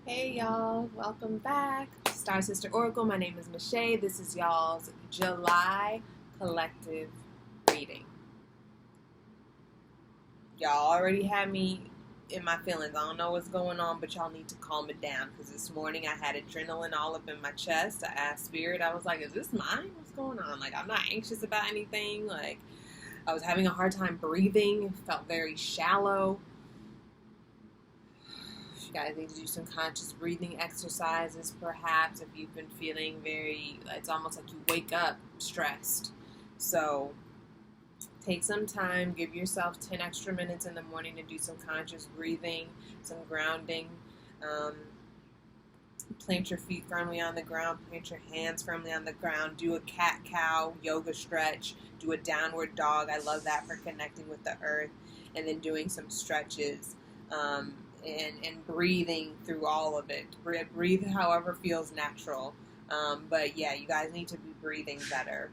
Hey y'all, welcome back. Star Sister Oracle. My name is Michelle. This is y'all's July collective reading. Y'all already had me in my feelings. I don't know what's going on, but y'all need to calm it down because this morning I had adrenaline all up in my chest. I asked Spirit, I was like, is this mine? What's going on? Like, I'm not anxious about anything. Like, I was having a hard time breathing, felt very shallow. You guys need to do some conscious breathing exercises, perhaps, if you've been feeling it's almost like you wake up stressed. So take some time, give yourself 10 extra minutes in the morning to do some conscious breathing, some grounding. Plant your feet firmly on the ground, plant your hands firmly on the ground, do a cat-cow yoga stretch, do a downward dog. I love that for connecting with the earth, and then doing some stretches. And breathing through all of it. Breathe however feels natural. But yeah, you guys need to be breathing better.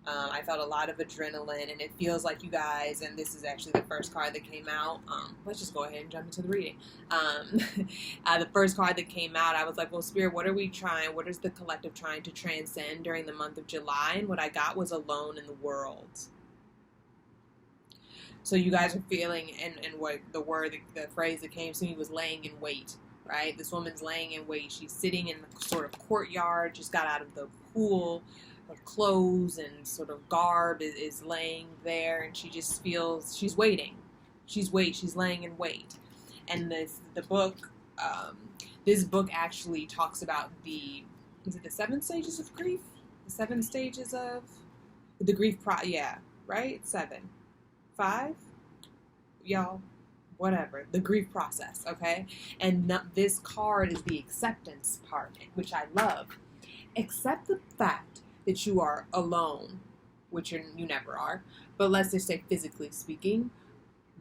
I felt a lot of adrenaline, and it feels like you guys, and this is actually the first card that came out. Let's just go ahead and jump into the reading. The first card that came out, I was like, well, Spirit, what are we trying? What is the collective trying to transcend during the month of July? And what I got was alone in the world. So you guys are feeling, and what the phrase that came to me was laying in wait, right? This woman's laying in wait. She's sitting in the sort of courtyard, just got out of the pool. Her clothes and sort of garb is laying there, and she just feels she's waiting. She's laying in wait. And this book actually talks about the 7 stages of grief? The 7 stages of the grief right? 7. 5, y'all, whatever, the grief process, okay? And this card is the acceptance part, which I love. Accept the fact that you are alone, which you never are, but let's just say physically speaking,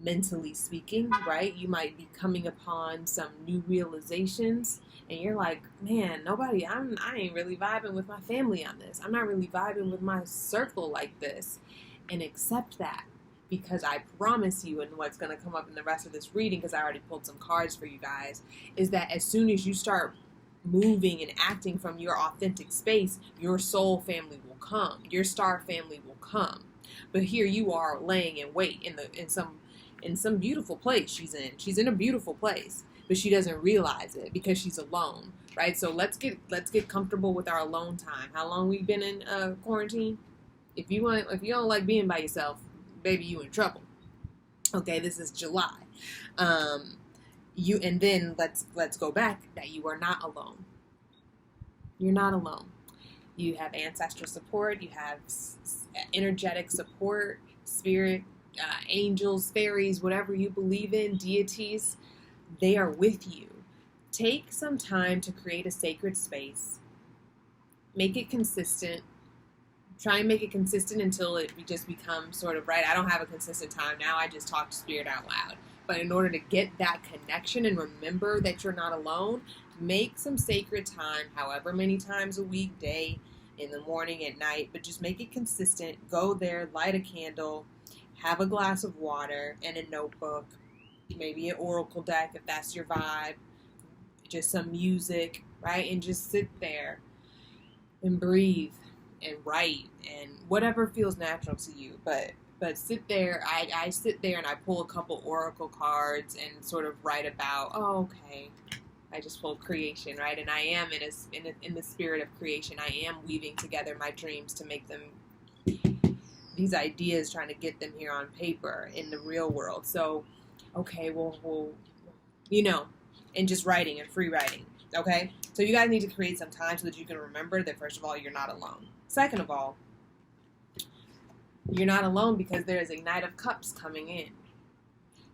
mentally speaking, right? You might be coming upon some new realizations, and you're like, man, I ain't really vibing with my family on this. I'm not really vibing with my circle like this. And accept that. Because I promise you, and what's going to come up in the rest of this reading, because I already pulled some cards for you guys, is that as soon as you start moving and acting from your authentic space, your soul family will come. Your star family will come. But here you are laying in wait in some beautiful place she's in. She's in a beautiful place, but she doesn't realize it because she's alone, right? So let's get comfortable with our alone time. How long we've been in quarantine? If you don't like being by yourself, baby, you in trouble. Okay, this is July. And then let's go back that you are not alone. You're not alone. You have ancestral support. You have energetic support, spirit, angels, fairies, whatever you believe in, deities. They are with you. Take some time to create a sacred space. Make it consistent. Try and make it consistent until it just becomes sort of, right, I don't have a consistent time now, I just talk to spirit out loud. But in order to get that connection and remember that you're not alone, make some sacred time, however many times a week, day, in the morning, at night, but just make it consistent. Go there, light a candle, have a glass of water and a notebook, maybe an oracle deck if that's your vibe, just some music, right? And just sit there and breathe and write and whatever feels natural to you, but sit there. I sit there and I pull a couple oracle cards and sort of write about, okay, I just pulled creation, right? And I am in the spirit of creation. I am weaving together my dreams to make them these ideas, trying to get them here on paper in the real world. So okay, we'll and just writing and free writing. Okay, so you guys need to create some time so that you can remember that, first of all, you're not alone. Second of all, you're not alone because there is a Knight of Cups coming in.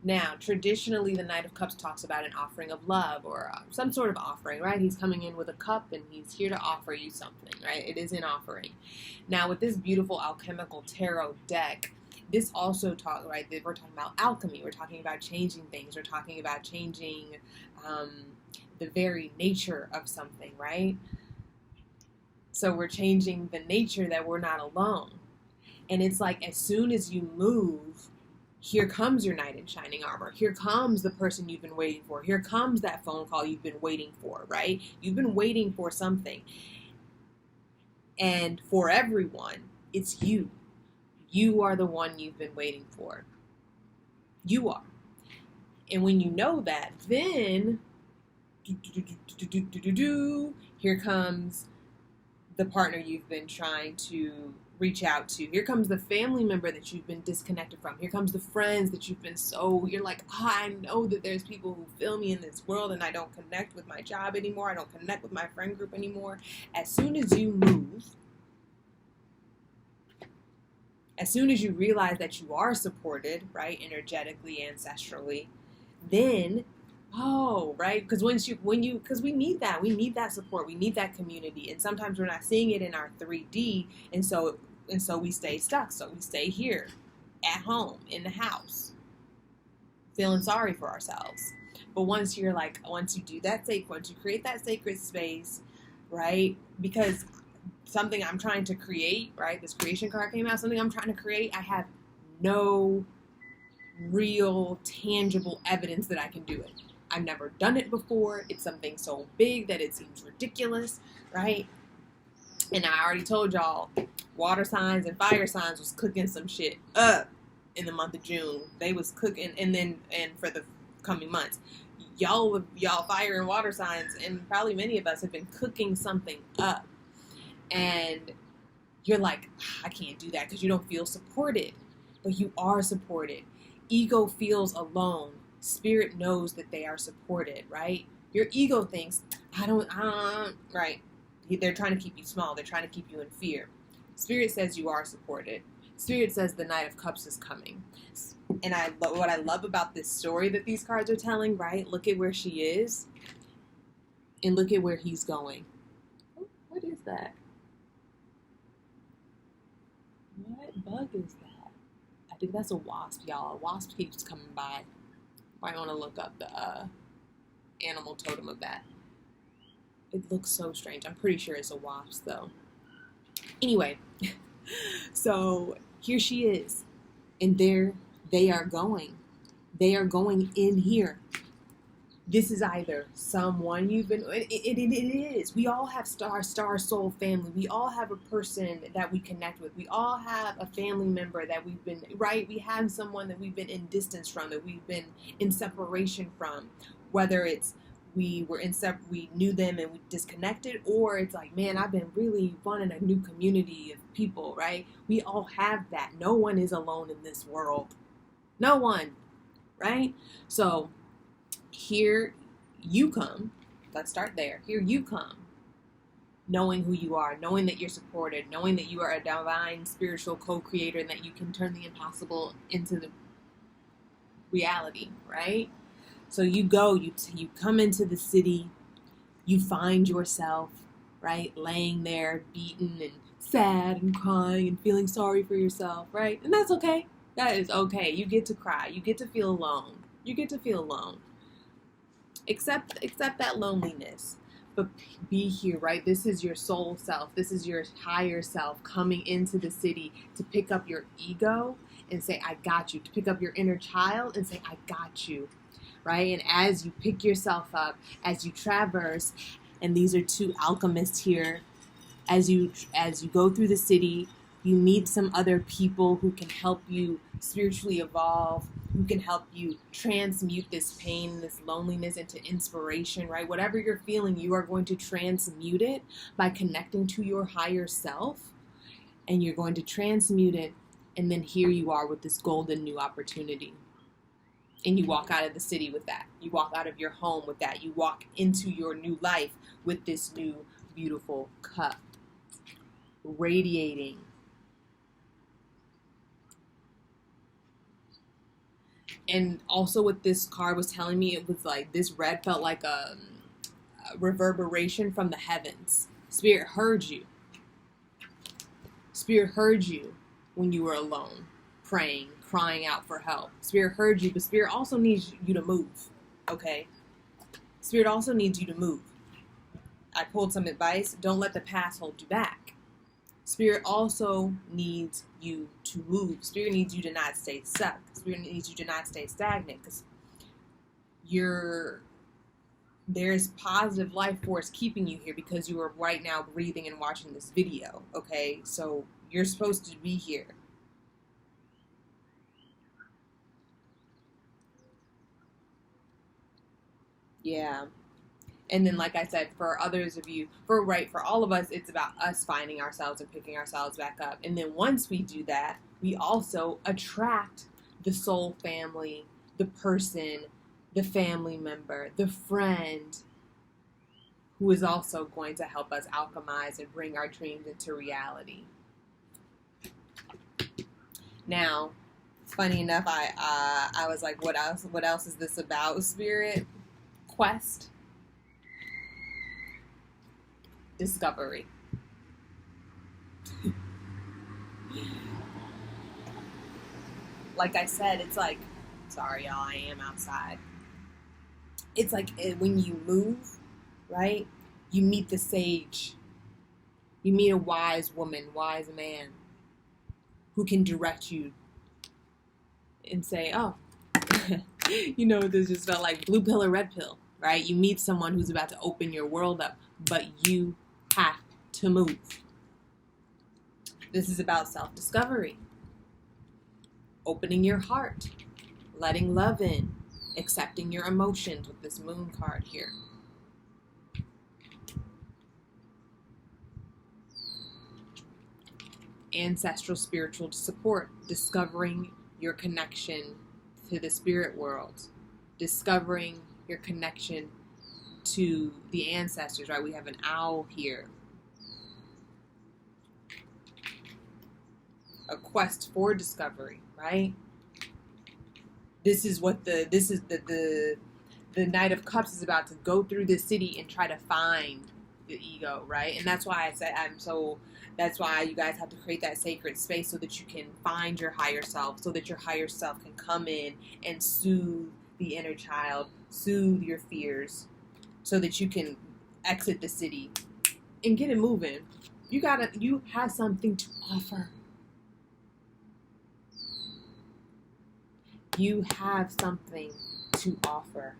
Now, traditionally, the Knight of Cups talks about an offering of love or some sort of offering, right? He's coming in with a cup and he's here to offer you something, right? It is an offering. Now, with this beautiful alchemical tarot deck, this also right? We're talking about alchemy. We're talking about changing things. We're talking about changing the very nature of something, right? So we're changing the nature that we're not alone. And it's like as soon as you move, here comes your knight in shining armor. Here comes the person you've been waiting for. Here comes that phone call you've been waiting for, right? You've been waiting for something. And for everyone, it's you. You are the one you've been waiting for. You are. And when you know that, then here comes the partner you've been trying to reach out to. Here comes the family member that you've been disconnected from. Here comes the friends that you've been you're like, I know that there's people who feel me in this world and I don't connect with my job anymore. I don't connect with my friend group anymore. As soon as you move, as soon as you realize that you are supported, right, energetically, ancestrally, then, right, because because we need that support, we need that community, and sometimes we're not seeing it in our 3D, and so we stay stuck. So we stay here, at home, in the house, feeling sorry for ourselves. But once you do that, once you create that sacred space, right, because something I'm trying to create, right? This creation card came out, something I'm trying to create. I have no real tangible evidence that I can do it. I've never done it before. It's something so big that it seems ridiculous, right? And I already told y'all, water signs and fire signs was cooking some shit up in the month of June. They was cooking, and for the coming months, y'all fire and water signs, and probably many of us have been cooking something up. And you're like, I can't do that because you don't feel supported. But you are supported. Ego feels alone. Spirit knows that they are supported, right? Your ego thinks, right? They're trying to keep you small. They're trying to keep you in fear. Spirit says you are supported. Spirit says the Knight of Cups is coming. And what I love about this story that these cards are telling, right? Look at where she is. And look at where he's going. What is that? What bug is that? I think that's a wasp, y'all. A wasp keeps coming by. I want to look up the animal totem of that. It looks so strange. I'm pretty sure it's a wasp, though. Anyway, so here she is. And there they are going. They are going in here. This is either someone you've been, it is. We all have star soul family. We all have a person that we connect with. We all have a family member that we've been, right? We have someone that we've been in distance from, that we've been in separation from. Whether it's we knew them and we disconnected, or it's like, man, I've been really wanting a new community of people, right? We all have that. No one is alone in this world. No one, right? So, here you come. Let's start there. Here you come. Knowing who you are, knowing that you're supported, knowing that you are a divine spiritual co-creator and that you can turn the impossible into the reality, right? So you go, you come into the city, you find yourself, right, laying there beaten and sad and crying and feeling sorry for yourself, right? And that's okay. That is okay. You get to cry. You get to feel alone. You get to feel alone. Accept that loneliness, but be here, right? This is your soul self. This is your higher self coming into the city to pick up your ego and say, I got you. To pick up your inner child and say, I got you, right? And as you pick yourself up, as you traverse, and these are two alchemists here, as you go through the city, you meet some other people who can help you spiritually evolve, who can help you transmute this pain, this loneliness into inspiration, right? Whatever you're feeling, you are going to transmute it by connecting to your higher self, and you're going to transmute it, and then here you are with this golden new opportunity. And you walk out of the city with that. You walk out of your home with that. You walk into your new life with this new beautiful cup, radiating. And also what this card was telling me, it was like this red felt like a reverberation from the heavens. Spirit heard you. Spirit heard you when you were alone, praying, crying out for help. Spirit heard you, but Spirit also needs you to move, okay? Spirit also needs you to move. I pulled some advice. Don't let the past hold you back. Spirit also needs you to move. Spirit needs you to not stay stuck. Spirit needs you to not stay stagnant, because there's positive life force keeping you here because you are right now breathing and watching this video. Okay, so you're supposed to be here. Yeah. And then, like I said, for others of you, for all of us, it's about us finding ourselves and picking ourselves back up. And then once we do that, we also attract the soul family, the person, the family member, the friend, who is also going to help us alchemize and bring our dreams into reality. Now, funny enough, I was like, what else? What else is this about, Spirit? Quest. Discovery. Like I said, it's like, sorry y'all, I am outside. It's like when you move, right? You meet the sage. You meet a wise woman, wise man, who can direct you and say, oh, you know, this just felt like blue pill or red pill, right? You meet someone who's about to open your world up, but you have to move. This is about self-discovery. Opening your heart, letting love in, accepting your emotions with this moon card here. Ancestral spiritual support, discovering your connection to the spirit world, discovering your connection to the ancestors, right? We have an owl here. A quest for discovery, right? This is the Knight of Cups is about to go through the city and try to find the ego, right? And that's why I said that's why you guys have to create that sacred space so that you can find your higher self, so that your higher self can come in and soothe the inner child, soothe your fears, so that you can exit the city and get it moving. You have something to offer. You have something to offer.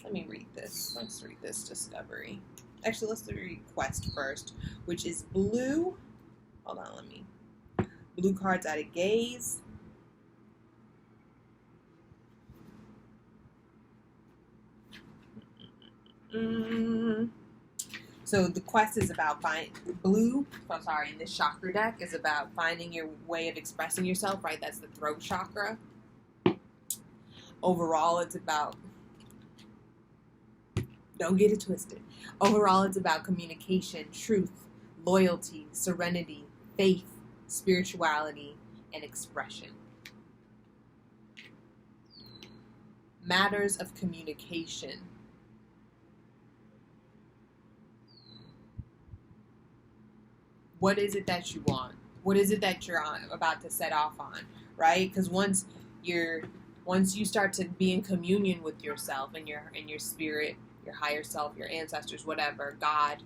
Let me read this. Let's read this discovery. Actually, let's read quest first, which is blue. Hold on, blue cards out of gaze. So the quest is about in this chakra deck is about finding your way of expressing yourself, right? That's the throat chakra. Overall, it's about, don't get it twisted. Overall, it's about communication, truth, loyalty, serenity, faith, spirituality, and expression. Matters of communication. What is it that you want? What is it that you're about to set off on, right? Because once you start to be in communion with yourself and your spirit, your higher self, your ancestors, whatever, God,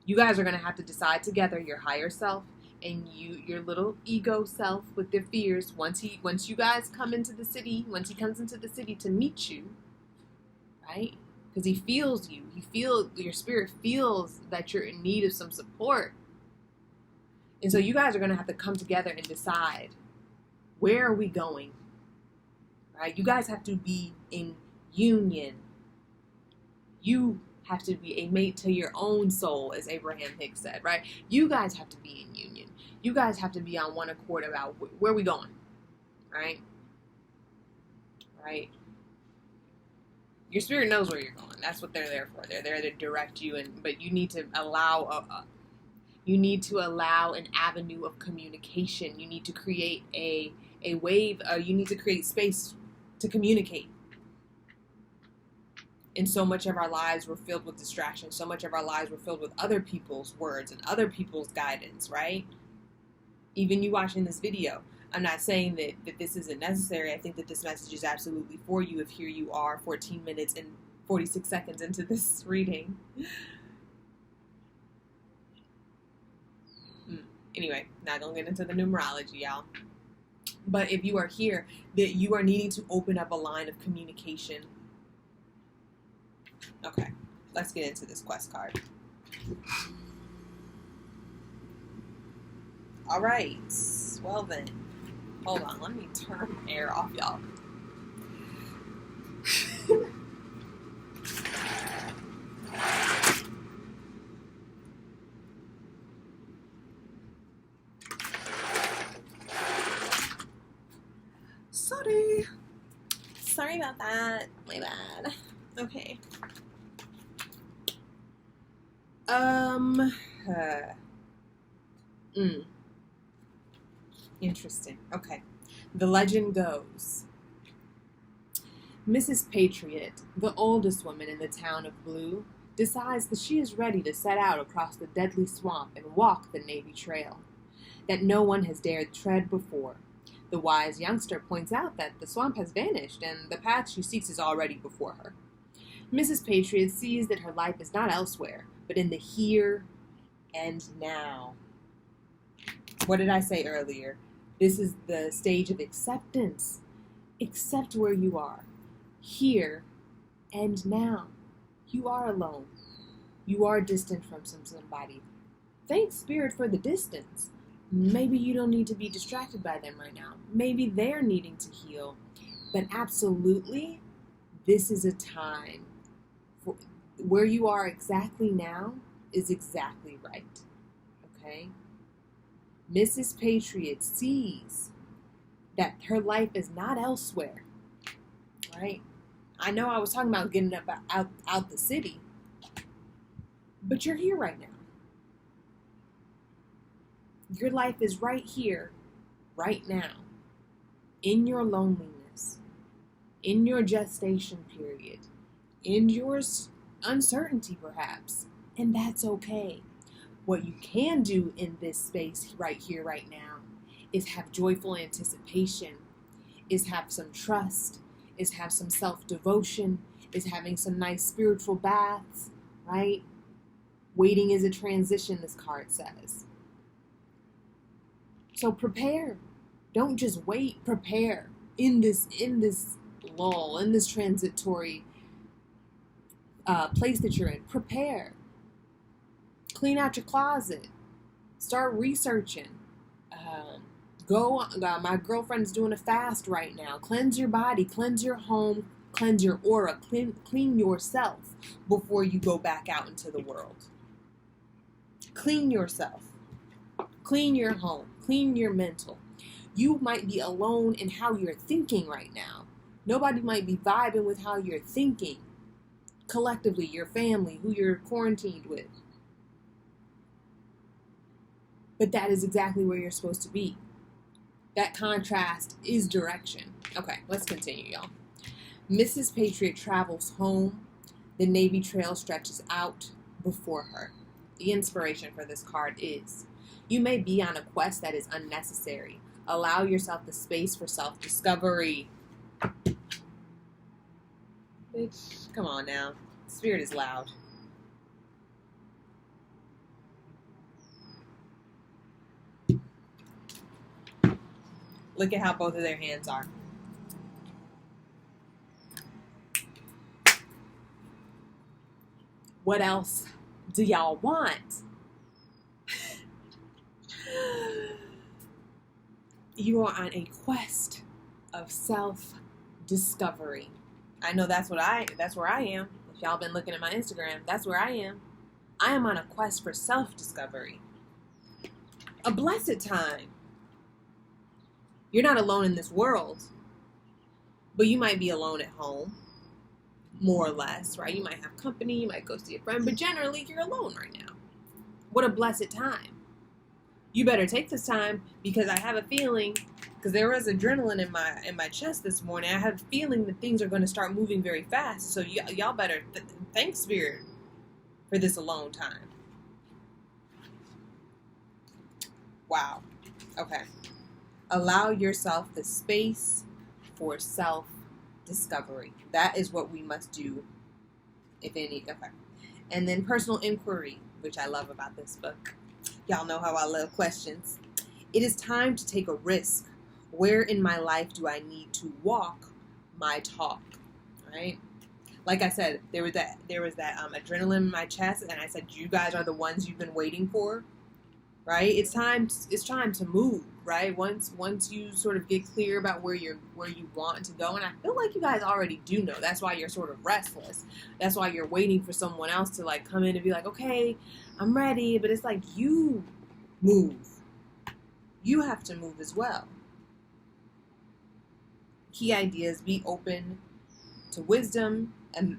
you guys are going to have to decide together, your higher self and your little ego self with their fears. Once you guys come into the city, once he comes into the city to meet you, right? Because he feels you. Your spirit feels that you're in need of some support. And so you guys are going to have to come together and decide, where are we going? Right? You guys have to be in union. You have to be a mate to your own soul, as Abraham Hicks said, right? You guys have to be in union. You guys have to be on one accord about where are we going, right? Right? Your spirit knows where you're going. That's what they're there for. They're there to direct you, but you need to allow an avenue of communication. You need to create a wave. You need to create space to communicate. And so much of our lives were filled with distractions. So much of our lives were filled with other people's words and other people's guidance, right? Even you watching this video. I'm not saying that this isn't necessary. I think that this message is absolutely for you if here you are 14 minutes and 46 seconds into this reading. Anyway, not gonna get into the numerology, y'all. But if you are here, that you are needing to open up a line of communication. Okay, let's get into this quest card. All right, well then, hold on, let me turn air off, y'all. Sorry about that. My bad. Okay. Interesting. Okay. The legend goes, Mrs. Patriot, the oldest woman in the town of Blue, decides that she is ready to set out across the deadly swamp and walk the Navy Trail that no one has dared tread before. The wise youngster points out that the swamp has vanished and the path she seeks is already before her. Mrs. Patriot sees that her life is not elsewhere, but in the here and now. What did I say earlier? This is the stage of acceptance. Accept where you are. Here and now. You are alone. You are distant from somebody. Thank Spirit for the distance. Maybe you don't need to be distracted by them right now. Maybe they're needing to heal. But absolutely, this is a time for where you are exactly now is exactly right. Okay? Mrs. Patriot sees that her life is not elsewhere. Right? I know I was talking about getting up out the city, but you're here right now. Your life is right here, right now, in your loneliness, in your gestation period, in your uncertainty perhaps, and that's okay. What you can do in this space right here, right now, is have joyful anticipation, is have some trust, is have some self-devotion, is having some nice spiritual baths, right? Waiting is a transition, this card says. So prepare. Don't just wait. Prepare in this lull, in this transitory place that you're in. Prepare. Clean out your closet. Start researching. My girlfriend's doing a fast right now. Cleanse your body. Cleanse your home. Cleanse your aura. Clean yourself before you go back out into the world. Clean yourself. Clean your home. Clean your mental. You might be alone in how you're thinking right now. Nobody might be vibing with how you're thinking. Collectively, your family, who you're quarantined with. But that is exactly where you're supposed to be. That contrast is direction. Okay, let's continue, y'all. Mrs. Patriot travels home. The Navy Trail stretches out before her. The inspiration for this card is, you may be on a quest that is unnecessary. Allow yourself the space for self-discovery. Bitch, come on now. Spirit is loud. Look at how both of their hands are. What else do y'all want? You are on a quest of self-discovery. I know that's where I am. If y'all been looking at my Instagram, that's where I am. I am on a quest for self-discovery. A blessed time. You're not alone in this world, but you might be alone at home, more or less, right? You might have company, you might go see a friend, but generally you're alone right now. What a blessed time. You better take this time, because I have a feeling, because there was adrenaline in my chest this morning, I have a feeling that things are going to start moving very fast, so y'all better thank Spirit for this alone time. Wow. Okay. Allow yourself the space for self-discovery. That is what we must do if any. Okay. And then personal inquiry, which I love about this book. Y'all know how I love questions. It is time to take a risk. Where in my life do I need to walk my talk? Right? Like I said, there was that adrenaline in my chest, and I said, "You guys are the ones you've been waiting for." Right? It's time to move. Right? Once you sort of get clear about where you want to go, and I feel like you guys already do know. That's why you're sort of restless. That's why you're waiting for someone else to like come in and be like, "Okay, I'm ready." But it's like you move. You have to move as well. Key ideas: be open to wisdom, and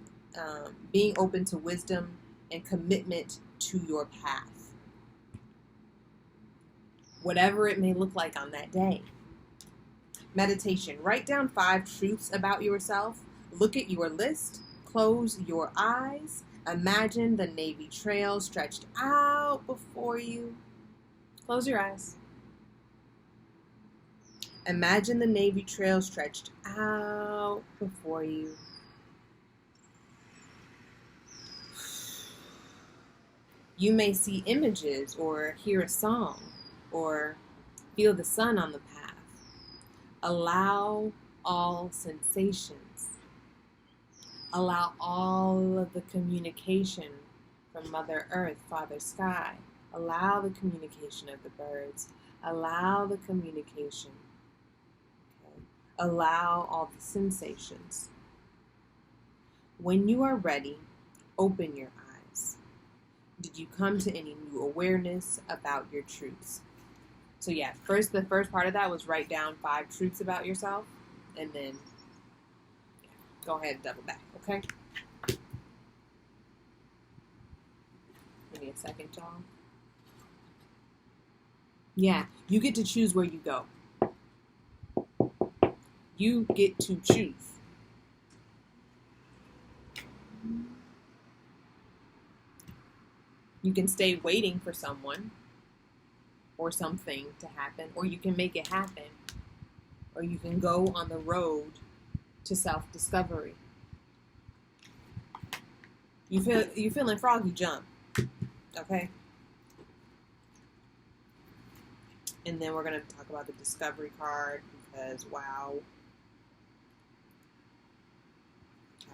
being open to wisdom and commitment to your path, whatever it may look like on that day. Meditation: write down 5 truths about yourself. Look at your list. Close your eyes. Imagine the Navy Trail stretched out before you. Close your eyes. Imagine the Navy Trail stretched out before you. You may see images or hear a song or feel the sun on the path. Allow all sensations. Allow all of the communication from Mother Earth, Father Sky. Allow the communication of the birds. Allow the communication. Okay. Allow all the sensations. When you are ready, open your eyes. Did you come to any new awareness about your truths? So yeah, the first part of that was write down 5 truths about yourself, and then go ahead and double back, okay? Give me a second, y'all. Yeah, you get to choose where you go. You get to choose. You can stay waiting for someone or something to happen, or you can make it happen, or you can go on the road to self-discovery. You feeling froggy, jump, okay? And then we're gonna talk about the discovery card because wow. Okay.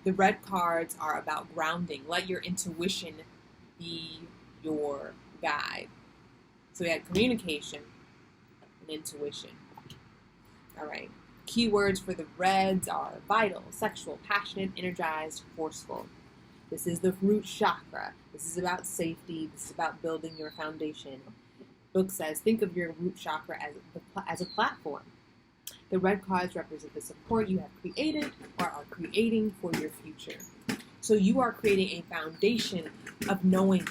The red cards are about grounding. Let your intuition be your guide. So we had communication and intuition. All right. Keywords for the reds are vital, sexual, passionate, energized, forceful. This is the root chakra. This is about safety. This is about building your foundation. Book says, think of your root chakra as a platform. The red cards represent the support you have created or are creating for your future. So you are creating a foundation of knowing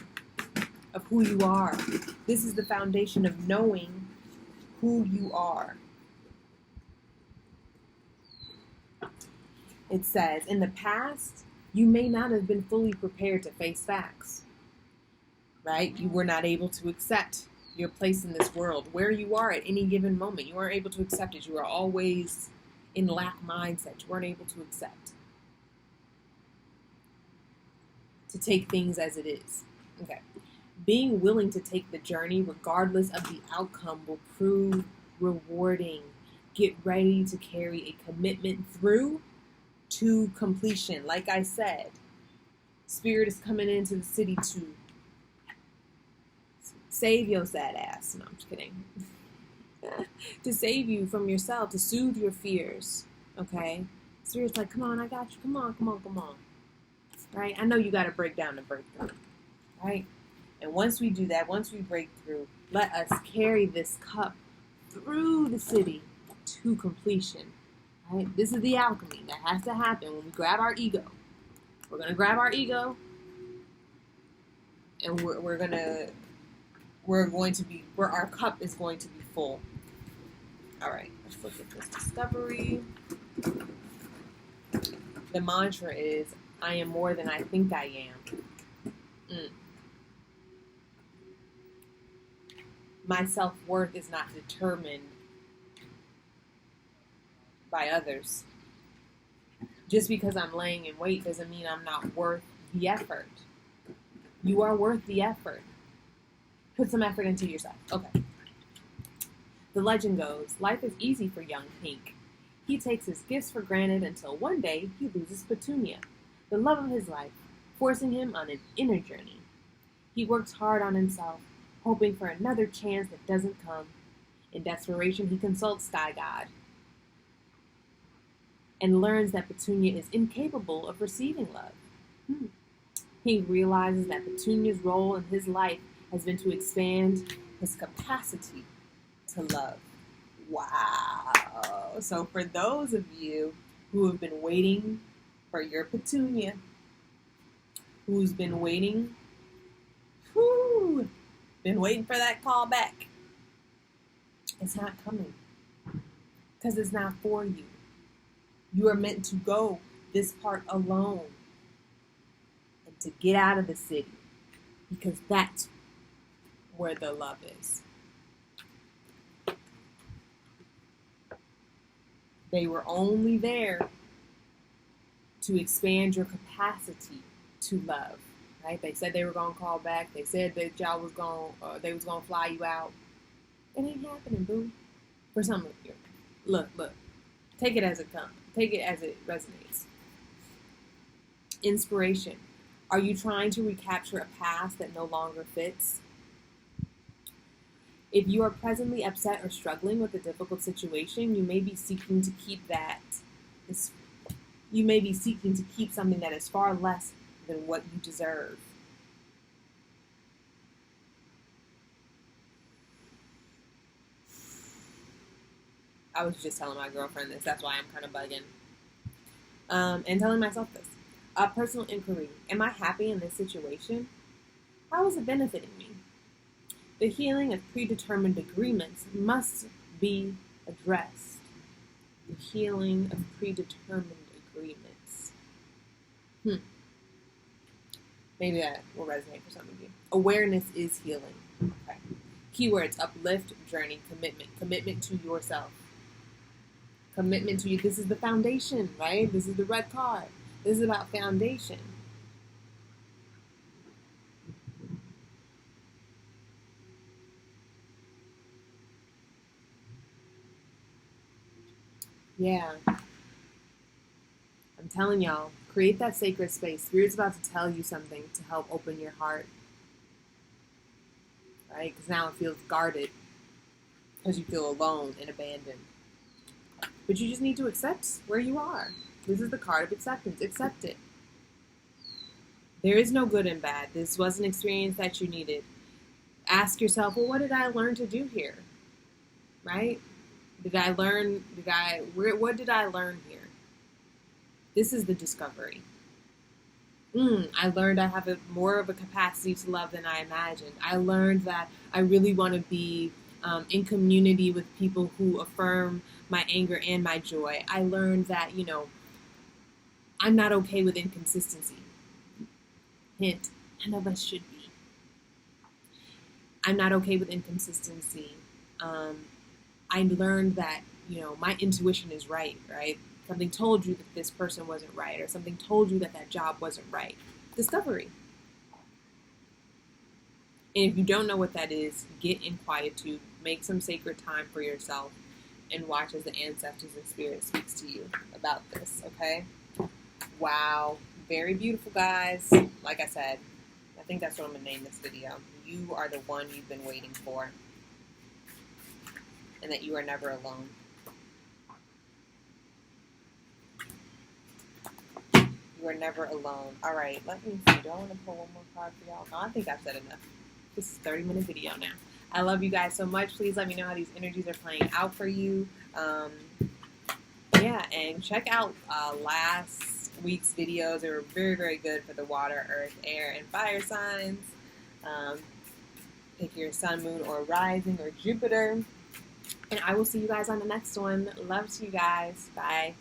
of who you are. This is the foundation of knowing who you are. It says, in the past, you may not have been fully prepared to face facts, right? You were not able to accept your place in this world, where you are at any given moment. You weren't able to accept it. You are always in lack mindset. You weren't able to accept. To take things as it is. Okay. Being willing to take the journey regardless of the outcome will prove rewarding. Get ready to carry a commitment through to completion. Like I said, Spirit is coming into the city to save your sad ass. No, I'm just kidding. To save you from yourself, to soothe your fears. Okay? Spirit's like, come on, I got you. Come on, come on, come on. Right? I know you got to break down to break through. Right? And once we do that, once we break through, let us carry this cup through the city to completion. Right? This is the alchemy that has to happen when we grab our ego. We're going to grab our ego, and our cup is going to be full. All right, let's look at this discovery. The mantra is, I am more than I think I am. My self-worth is not determined by others. Just because I'm laying in wait doesn't mean I'm not worth the effort. You are worth the effort. Put some effort into yourself. Okay. The legend goes, life is easy for young Pink. He takes his gifts for granted until one day he loses Petunia, the love of his life, forcing him on an inner journey. He works hard on himself, hoping for another chance that doesn't come. In desperation, he consults Sky God and learns that Petunia is incapable of receiving love. He realizes that Petunia's role in his life has been to expand his capacity to love. Wow. So for those of you who have been waiting for your Petunia, who's been waiting for that call back, it's not coming because it's not for you. You are meant to go this part alone and to get out of the city because that's where the love is. They were only there to expand your capacity to love, right? They said they were going to call back. They said that y'all was going, they was going to fly you out. It ain't happening, boo. For some of you. Look. Take it as it comes. Take it as it resonates. Inspiration. Are you trying to recapture a past that no longer fits? If you are presently upset or struggling with a difficult situation, you may be seeking to keep something that is far less than what you deserve. I was just telling my girlfriend this. That's why I'm kind of bugging. And telling myself this. A personal inquiry. Am I happy in this situation? How is it benefiting me? The healing of predetermined agreements must be addressed. The healing of predetermined agreements. Maybe that will resonate for some of you. Awareness is healing. Okay. Keywords: uplift, journey, commitment. Commitment to yourself. Commitment to you. This is the foundation, right? This is the red card. This is about foundation. Yeah. I'm telling y'all, create that sacred space. Spirit's about to tell you something to help open your heart. Right? Because now it feels guarded. Because you feel alone and abandoned. But you just need to accept where you are. This is the card of acceptance. Accept it. There is no good and bad. This was an experience that you needed. Ask yourself, well, what did I learn to do here? Right? What did I learn here? This is the discovery. I learned I have more of a capacity to love than I imagined. I learned that I really want to be in community with people who affirm my anger and my joy. I learned that, I'm not okay with inconsistency. Hint, none of us should be. I'm not okay with inconsistency. I learned that, my intuition is right? Something told you that this person wasn't right, or something told you that that job wasn't right. Discovery. And if you don't know what that is, get in quietude, make some sacred time for yourself, and watch as the ancestors and spirit speaks to you about this, okay? Wow. Very beautiful, guys. Like I said, I think that's what I'm going to name this video. You are the one you've been waiting for. And that you are never alone. You are never alone. All right, let me see. Do I want to pull one more card for y'all? No, I think I've said enough. This is a 30-minute video now. I love you guys so much. Please let me know how these energies are playing out for you. Yeah, and check out last week's videos. They were very, very good for the water, earth, air, and fire signs. Pick your sun, moon, or rising, or Jupiter. And I will see you guys on the next one. Love to you guys. Bye.